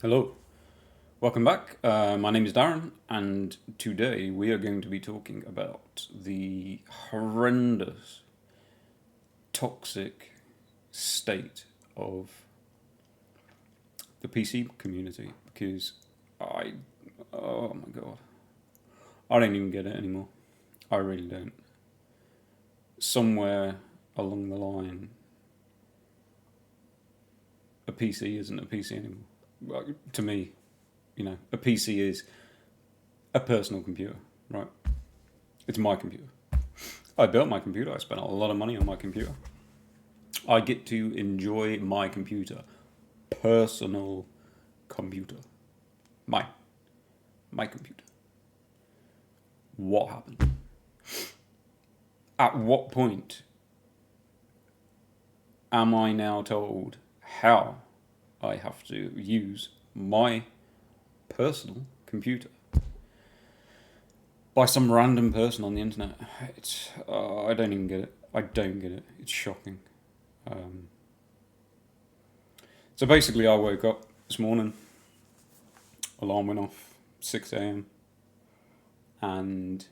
Hello, welcome back. My name is Darren, and today we are going to be talking about the horrendous, toxic state of the PC community. Because oh my god, I don't even get it anymore. I really don't. Somewhere along the line, a PC isn't a PC anymore. Well, to me, a PC is a personal computer, right? It's my computer. I built my computer. I spent a lot of money on my computer. I get to enjoy my computer. Personal computer. My computer. What happened? At what point am I now told how I have to use my personal computer by some random person on the internet? I don't even get it. I don't get it. It's shocking. So basically, I woke up this morning. Alarm went off 6 a.m. and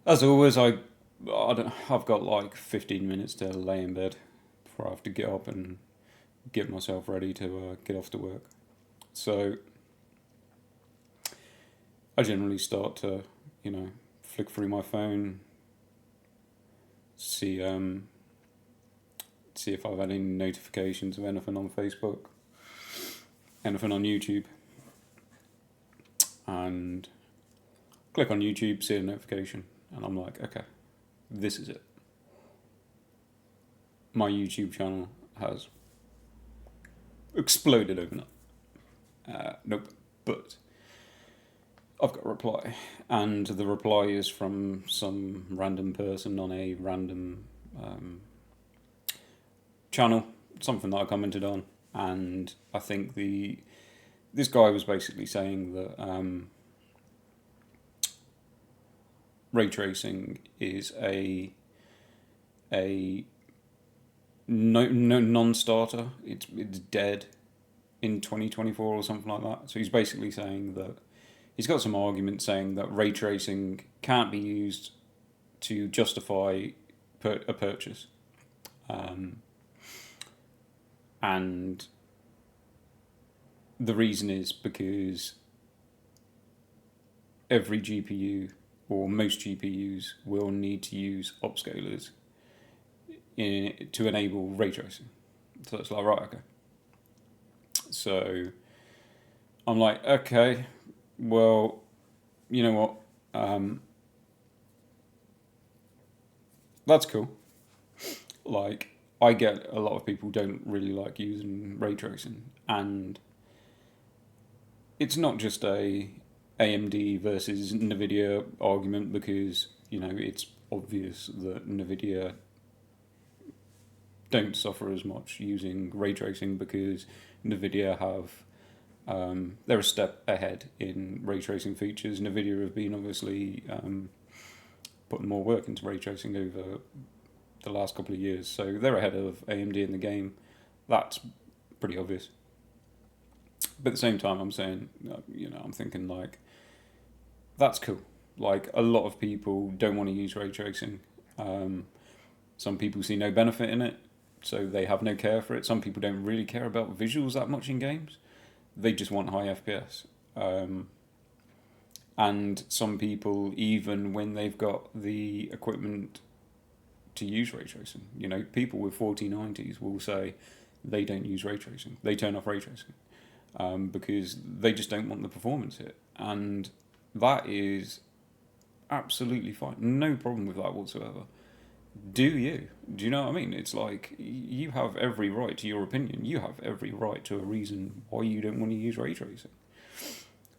as always, I've got like 15 minutes to lay in bed before I have to get up and get myself ready to get off to work. So I generally start to, flick through my phone, see if I've had any notifications of anything on Facebook, anything on YouTube, and click on YouTube, see a notification, and I'm like, okay, this is it. My YouTube channel has exploded overnight. Nope, but I've got a reply, and the reply is from some random person on a random channel, something that I commented on, and I think this guy was basically saying that ray tracing is a non-starter. It's dead in 2024 or something like that. So he's basically saying that he's got some argument saying that ray tracing can't be used to justify a purchase, and the reason is because every GPU or most GPUs will need to use upscalers to enable ray tracing. So it's like, right, okay. So I'm like, okay, well, you know what? That's cool. Like, I get a lot of people don't really like using ray tracing, and it's not just a AMD versus NVIDIA argument, because it's obvious that NVIDIA don't suffer as much using ray tracing because NVIDIA have they're a step ahead in ray tracing features. NVIDIA have been obviously putting more work into ray tracing over the last couple of years, so they're ahead of AMD in the game. That's pretty obvious. But at the same time, I'm saying, I'm thinking like, that's cool. Like, a lot of people don't want to use ray tracing. Some people see no benefit in it, so they have no care for it. Some people don't really care about visuals that much in games. They just want high FPS. And some people, even when they've got the equipment to use ray tracing, people with 4090s will say they don't use ray tracing. They turn off ray tracing because they just don't want the performance hit. And that is absolutely fine. No problem with that whatsoever. Do you? Do you know what I mean? It's like, you have every right to your opinion. You have every right to a reason why you don't want to use ray tracing.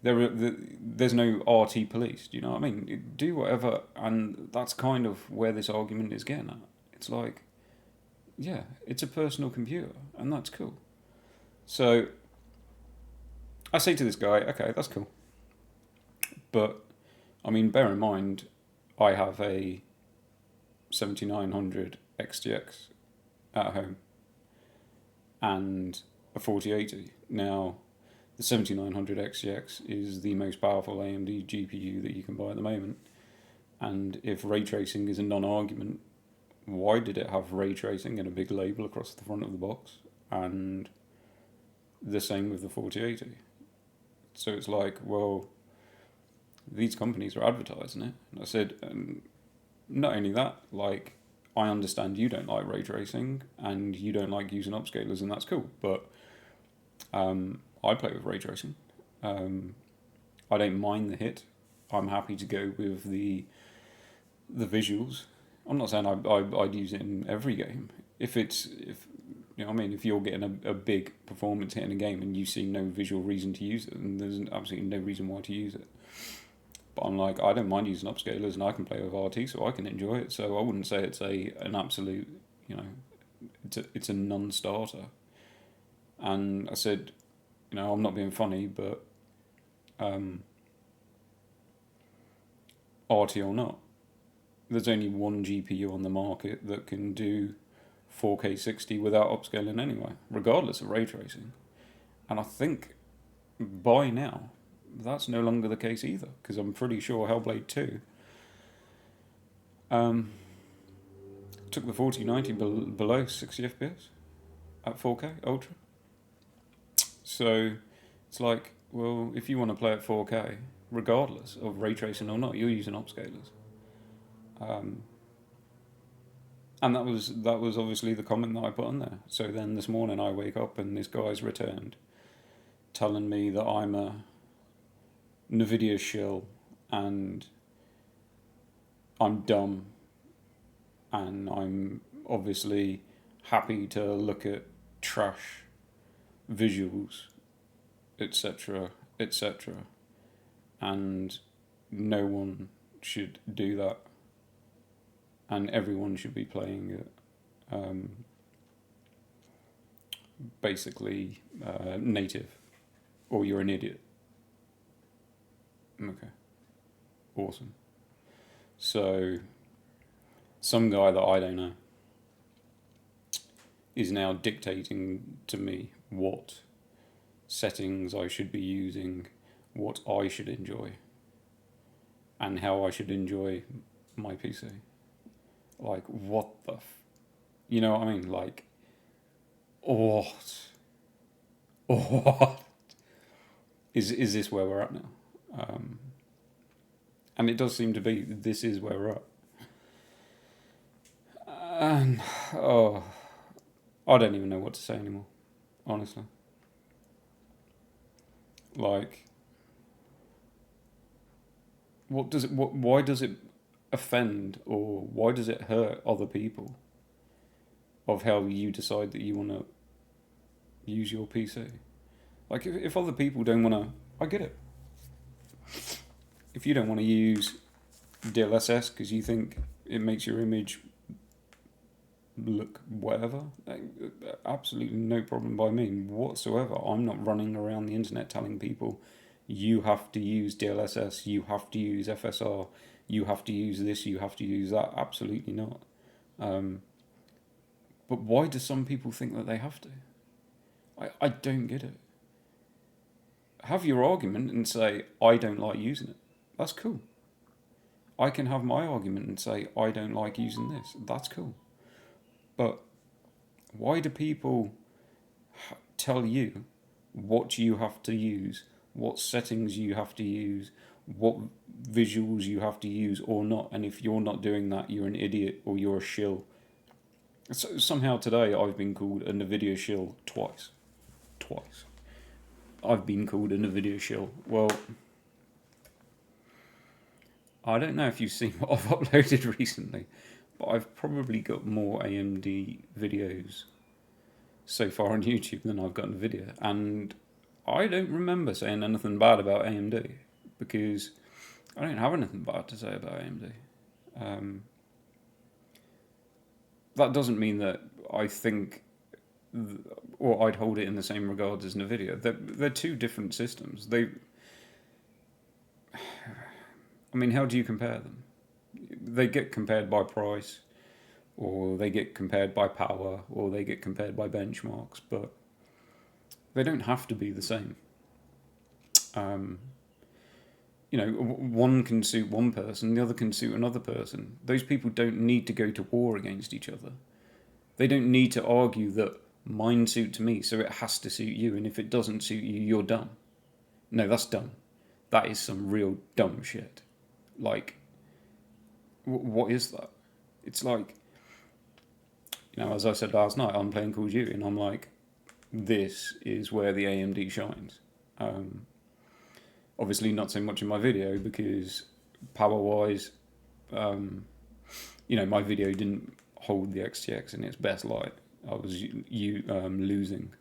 There's no RT police. Do you know what I mean? Do whatever, and that's kind of where this argument is getting at. It's like, yeah, it's a personal computer, and that's cool. So I say to this guy, okay, that's cool. But, I mean, bear in mind, I have a 7900 XTX at home and a 4080. Now, the 7900 XGX is the most powerful AMD GPU that you can buy at the moment. And if ray tracing is a non-argument, why did it have ray tracing and a big label across the front of the box? And the same with the 4080. So it's like, well, these companies are advertising it. And I said, not only that, like, I understand you don't like ray tracing and you don't like using upscalers, and that's cool, but I play with ray tracing. I don't mind the hit. I'm happy to go with the visuals. I'm not saying I'd use it in every game. If you know what I mean, if you're getting a big performance hit in a game and you see no visual reason to use it, then there's absolutely no reason why to use it. But I'm like, I don't mind using upscalers and I can play with RT, so I can enjoy it. So I wouldn't say it's an absolute, you know, it's a non-starter. And I said, you know, I'm not being funny, but RT or not, there's only one GPU on the market that can do 4K 60 without upscaling anyway, regardless of ray tracing. And I think by now, that's no longer the case either, because I'm pretty sure Hellblade 2 took the 4090 below 60 FPS at 4K Ultra. So it's like, well, if you want to play at 4K, regardless of ray tracing or not, you're using upscalers. And that was obviously the comment that I put on there. So then this morning I wake up and this guy's returned, telling me that I'm a NVIDIA shill and I'm dumb and I'm obviously happy to look at trash visuals, etc., etc., and no one should do that, and everyone should be playing it basically native, or you're an idiot. Okay, awesome. So some guy that I don't know is now dictating to me what settings I should be using, what I should enjoy, and how I should enjoy my PC. Like, what the you know what I mean? Like, what? What? Is this where we're at now? And it does seem to be, this is where we're at. And, I don't even know what to say anymore, honestly. Like, why does it offend, or why does it hurt other people of how you decide that you want to use your PC? Like, if other people don't want to, I get it. If you don't want to use DLSS because you think it makes your image look whatever, absolutely no problem by me whatsoever. I'm not running around the internet telling people you have to use DLSS, you have to use FSR, you have to use this, you have to use that. Absolutely not. But why do some people think that they have to? I don't get it. Have your argument and say, I don't like using it. That's cool. I can have my argument and say, I don't like using this. That's cool. But why do people tell you what you have to use, what settings you have to use, what visuals you have to use or not? And if you're not doing that, you're an idiot or you're a shill. So somehow today I've been called a NVIDIA shill twice. I've been called a NVIDIA shill. Well, I don't know if you've seen what I've uploaded recently, but I've probably got more AMD videos so far on YouTube than I've got NVIDIA. And I don't remember saying anything bad about AMD, because I don't have anything bad to say about AMD. That doesn't mean that I think, or I'd hold it in the same regard as NVIDIA. They're two different systems. I mean, how do you compare them? They get compared by price, or they get compared by power, or they get compared by benchmarks, but they don't have to be the same. Um, one can suit one person, the other can suit another person. Those people don't need to go to war against each other. They don't need to argue that mine suits me, so it has to suit you, and if it doesn't suit you, you're dumb. No, that's dumb. That is some real dumb shit. Like, what is that? It's like, as I said last night, I'm playing Call of Duty, and I'm like, this is where the AMD shines. Obviously, not so much in my video because power-wise, my video didn't hold the XTX in its best light. I was losing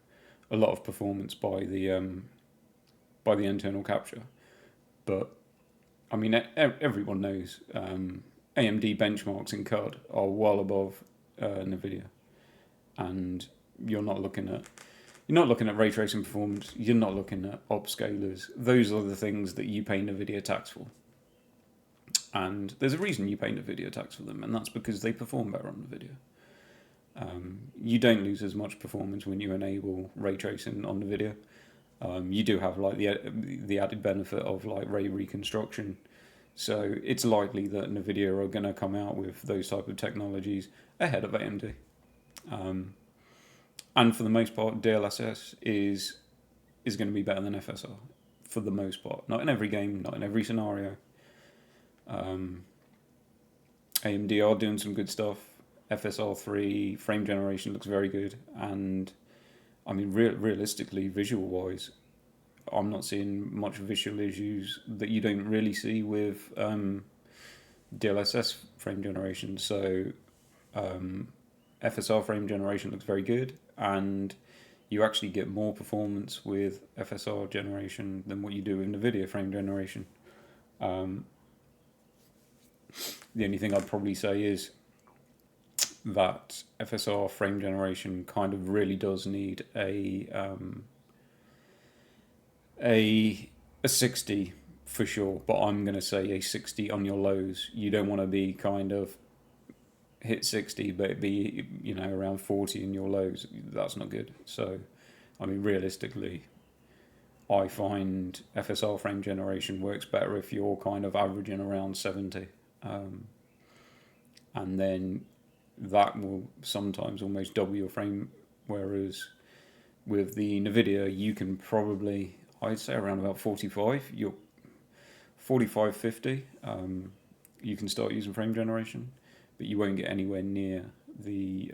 a lot of performance by the internal capture. But I mean, everyone knows AMD benchmarks in CUD are well above NVIDIA, and you're not looking at ray tracing performance. You're not looking at upscalers. Those are the things that you pay NVIDIA tax for. And there's a reason you pay NVIDIA tax for them, and that's because they perform better on NVIDIA. You don't lose as much performance when you enable ray tracing on NVIDIA. You do have like the added benefit of like ray reconstruction. So it's likely that NVIDIA are going to come out with those type of technologies ahead of AMD. And for the most part, DLSS is going to be better than FSR for the most part. Not in every game, not in every scenario. AMD are doing some good stuff. FSR3 frame generation looks very good, and I mean realistically, visual-wise, I'm not seeing much visual issues that you don't really see with DLSS frame generation. So FSR frame generation looks very good, and you actually get more performance with FSR generation than what you do with NVIDIA frame generation. The only thing I'd probably say is that FSR frame generation kind of really does need a 60 for sure, but I'm going to say a 60 on your lows. You don't want to be kind of hit 60 but be around 40 in your lows. That's not good. So I mean, realistically, I find FSR frame generation works better if you're kind of averaging around 70, and then that will sometimes almost double your frame, whereas with the NVIDIA you can probably, I'd say around about 45, you're 45, 50, you can start using frame generation, but you won't get anywhere near the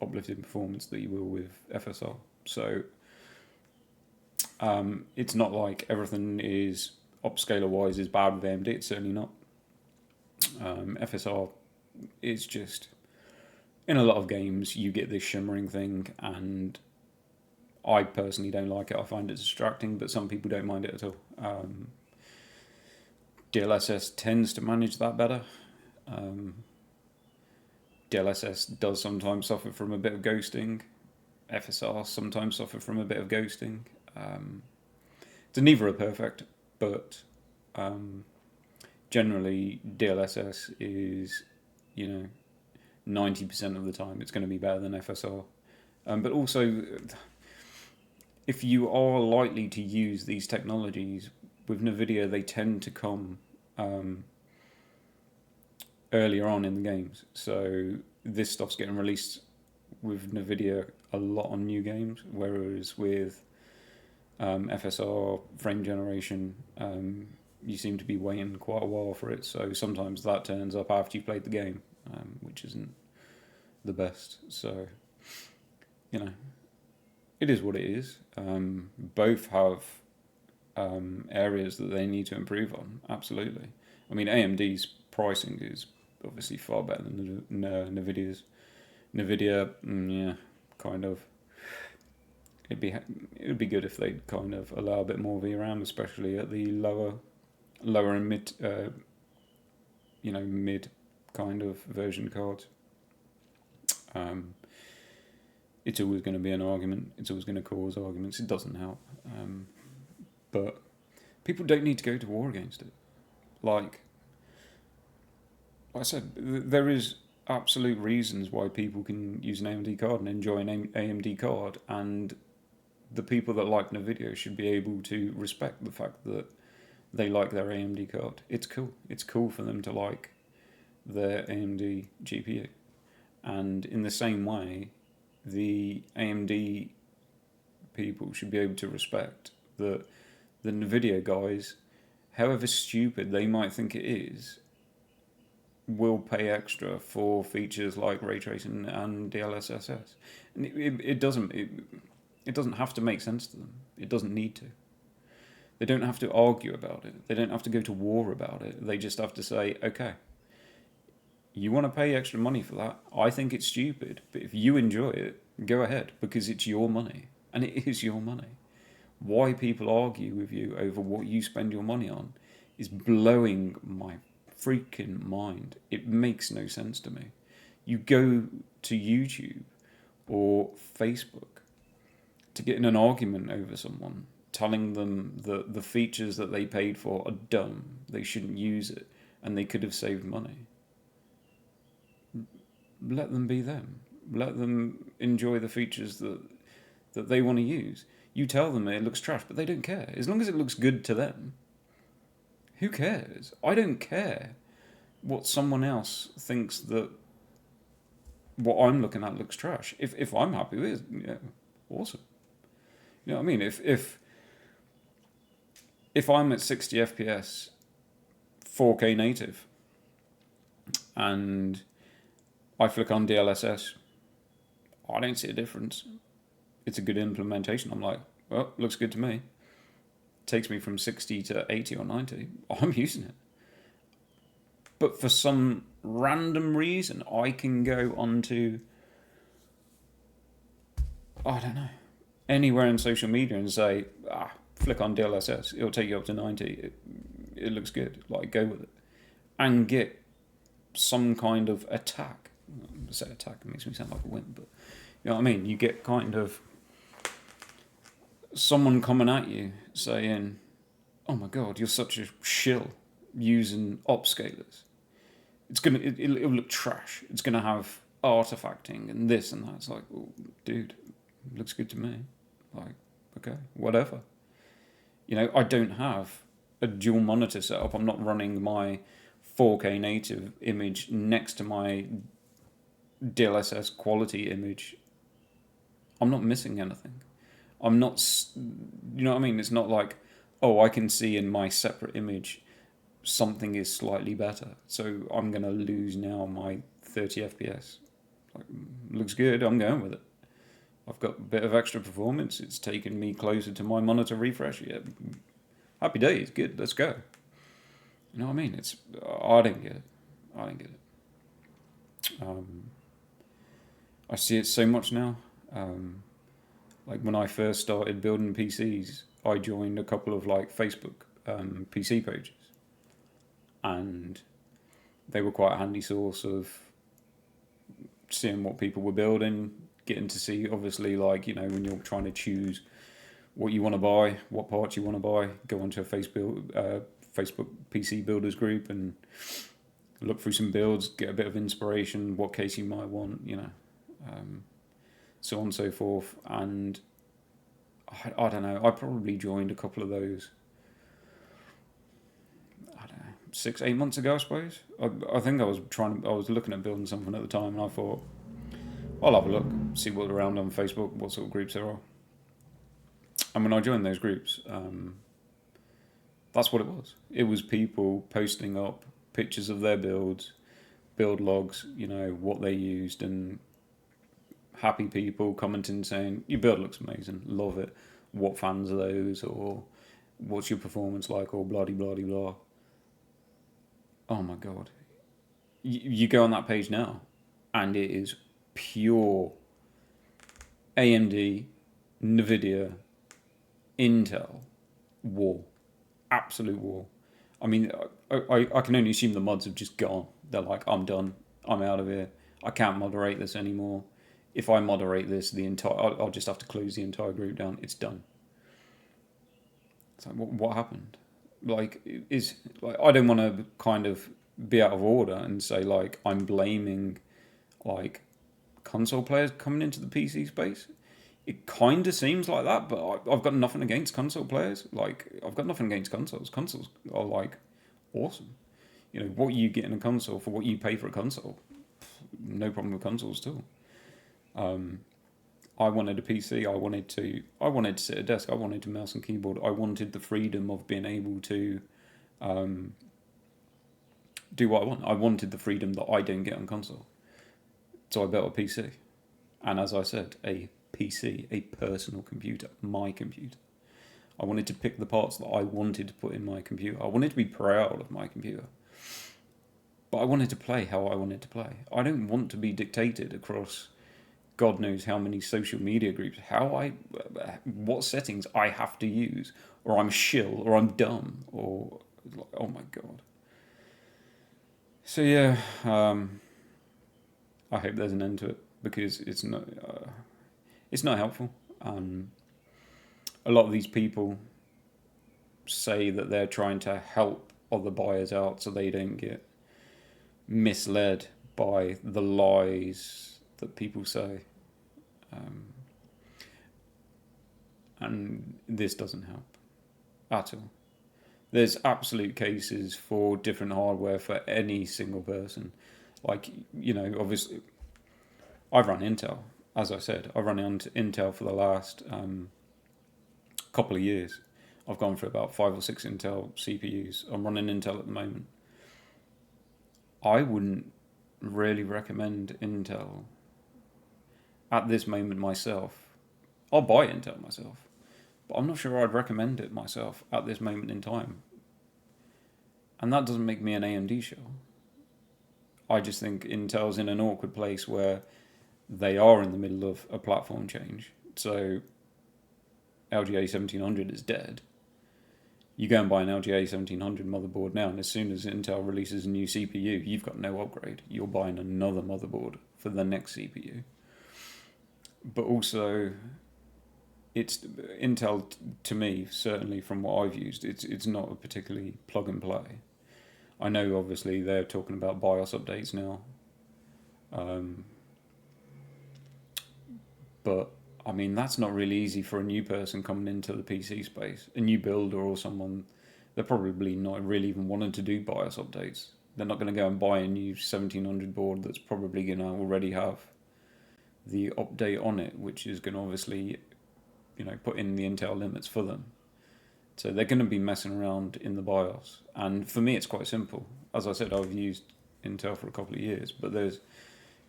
uplifted performance that you will with FSR. So it's not like everything is upscaler wise is bad with AMD. It's certainly not. FSR is just, in a lot of games you get this shimmering thing, and I personally don't like it. I find it distracting, but some people don't mind it at all. DLSS tends to manage that better. DLSS does sometimes suffer from a bit of ghosting. FSR sometimes suffer from a bit of ghosting. Neither are perfect, but generally DLSS is, 90% of the time it's going to be better than FSR. But also, if you are likely to use these technologies with NVIDIA, they tend to come earlier on in the games. So this stuff's getting released with NVIDIA a lot on new games, whereas with FSR frame generation, you seem to be waiting quite a while for it. So sometimes that turns up after you've played the game, which isn't the best. So, it is what it is. Both have areas that they need to improve on, absolutely. I mean, AMD's pricing is obviously far better than NVIDIA's. NVIDIA, yeah, kind of. It'd be good if they'd kind of allow a bit more VRAM, especially at the lower and mid, mid kind of version cards. It's always going to be an argument. It's always going to cause arguments. It doesn't help. But people don't need to go to war against it. Like I said, there is absolute reasons why people can use an AMD card and enjoy an AMD card, and the people that like NVIDIA should be able to respect the fact that they like their AMD card. It's cool. It's cool for them to like their AMD GPU. And in the same way, the AMD people should be able to respect that the NVIDIA guys, however stupid they might think it is, will pay extra for features like ray tracing and DLSS. And it doesn't have to make sense to them. It doesn't need to. They don't have to argue about it. They don't have to go to war about it. They just have to say, okay, you want to pay extra money for that? I think it's stupid, but if you enjoy it, go ahead, because it's your money, and it is your money. Why people argue with you over what you spend your money on is blowing my freaking mind. It makes no sense to me. You go to YouTube or Facebook to get in an argument over someone, telling them that the features that they paid for are dumb, they shouldn't use it, and they could have saved money. Let them be them. Let them enjoy the features that they want to use. You tell them it looks trash, but they don't care. As long as it looks good to them, who cares? I don't care what someone else thinks that what I'm looking at looks trash. If I'm happy with it, yeah, awesome. You know what I mean? If I'm at 60 FPS, 4K native, and I flick on DLSS, I don't see a difference. It's a good implementation. I'm like, well, looks good to me. Takes me from 60 to 80 or 90. I'm using it. But for some random reason, I can go onto, I don't know, anywhere in social media and say, flick on DLSS. It'll take you up to 90. It looks good. Like, go with it. And get some kind of attack. I say attack, it makes me sound like a wimp, but you know what I mean? You get kind of someone coming at you saying, oh my god, you're such a shill using upscalers. It'll look trash. It's gonna have artifacting and this and that. It's like, well, dude, it looks good to me. Like, okay, whatever. You know, I don't have a dual monitor setup. I'm not running my 4K native image next to my DLSS quality image. I'm not missing anything. I'm not, you know what I mean? It's not like, oh, I can see in my separate image something is slightly better, so I'm going to lose now my 30 FPS. Like, looks good, I'm going with it. I've got a bit of extra performance. It's taken me closer to my monitor refresh. Yeah, happy days, good, let's go. You know what I mean? I don't get it. I see it so much now. Like when I first started building PCs, I joined a couple of like Facebook PC pages, and they were quite a handy source of seeing what people were building, getting to see, obviously, like, you know, when you're trying to choose what you want to buy, what parts you want to buy, go onto a Facebook PC builders group and look through some builds, get a bit of inspiration, what case you might want, you know, so on and so forth. And I don't know, I probably joined a couple of those, I don't know, 6-8 months ago, I suppose. I think I was looking at building something at the time, and I thought, I'll have a look, see what's around on Facebook, what sort of groups there are. And when I joined those groups, that's what it was. It was people posting up pictures of their builds, build logs, you know, what they used, and happy people commenting saying, your build looks amazing, love it, what fans are those, or what's your performance like, or blah blah blah blah. Oh my god. You go on that page now, and it is pure AMD, NVIDIA, Intel war. Absolute war. I mean, I can only assume the mods have just gone. They're like, I'm done. I'm out of here. I can't moderate this anymore. If I moderate this, I'll just have to close the entire group down. It's done. It's like, what happened? Like, I don't want to kind of be out of order and say, like, I'm blaming, like, console players coming into the PC space. It kind of seems like that, but I've got nothing against console players. Like, I've got nothing against consoles. Consoles are, like, awesome. You know, what you get in a console for what you pay for a console, no problem with consoles at all. I wanted a PC. I wanted to sit at a desk. I wanted a mouse and keyboard. I wanted the freedom of being able to do what I want. I wanted the freedom that I don't get on console. So I built a PC. And as I said, a PC, a personal computer, my computer. I wanted to pick the parts that I wanted to put in my computer. I wanted to be proud of my computer. But I wanted to play how I wanted to play. I don't want to be dictated across God knows how many social media groups, what settings I have to use, or I'm shill, or I'm dumb, or, oh my God. So yeah, I hope there's an end to it, because it's not helpful. A lot of these people say that they're trying to help other buyers out so they don't get misled by the lies that people say. And this doesn't help at all. There's absolute cases for different hardware for any single person. Like, you know, obviously, I run Intel. As I said, I run Intel for the last couple of years. I've gone through about 5 or 6 Intel CPUs. I'm running Intel at the moment. I wouldn't really recommend Intel at this moment myself. I'll buy Intel myself, but I'm not sure I'd recommend it myself at this moment in time. And that doesn't make me an AMD shill. I just think Intel's in an awkward place where they are in the middle of a platform change. So LGA 1700 is dead. You go and buy an LGA 1700 motherboard now, and as soon as Intel releases a new CPU, you've got no upgrade. You're buying another motherboard for the next CPU. But also, it's Intel, to me, certainly from what I've used, it's not a particularly plug and play. I know obviously they're talking about BIOS updates now, but I mean that's not really easy for a new person coming into the PC space, a new builder or someone. They're probably not really even wanting to do BIOS updates. They're not going to go and buy a new 1700 board that's probably going to already have the update on it, which is going to obviously, you know, put in the Intel limits for them. So they're going to be messing around in the BIOS. And for me, it's quite simple. As I said, I've used Intel for a couple of years, but there's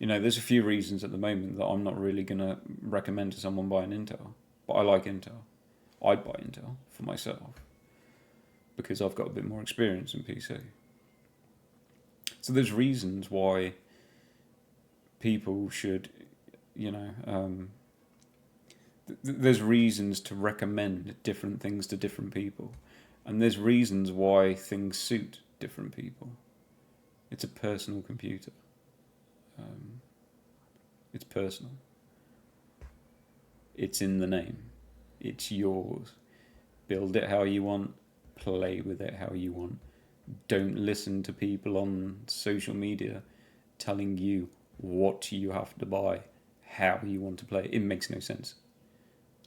a few reasons at the moment that I'm not really going to recommend to someone buying Intel. But I like Intel. I'd buy Intel for myself because I've got a bit more experience in PC. So there's reasons why people should, there's reasons to recommend different things to different people. And there's reasons why things suit different people. It's a personal computer. It's personal. It's in the name. It's yours. Build it how you want. Play with it how you want. Don't listen to people on social media telling you what you have to buy, how you want to play. It makes no sense.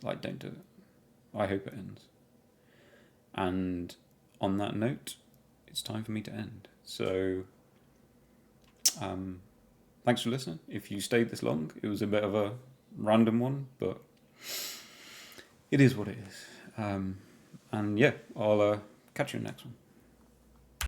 Like, don't do it. I hope it ends. And on that note, it's time for me to end. So, thanks for listening. If you stayed this long, it was a bit of a random one, but it is what it is. And yeah, I'll catch you in the next one.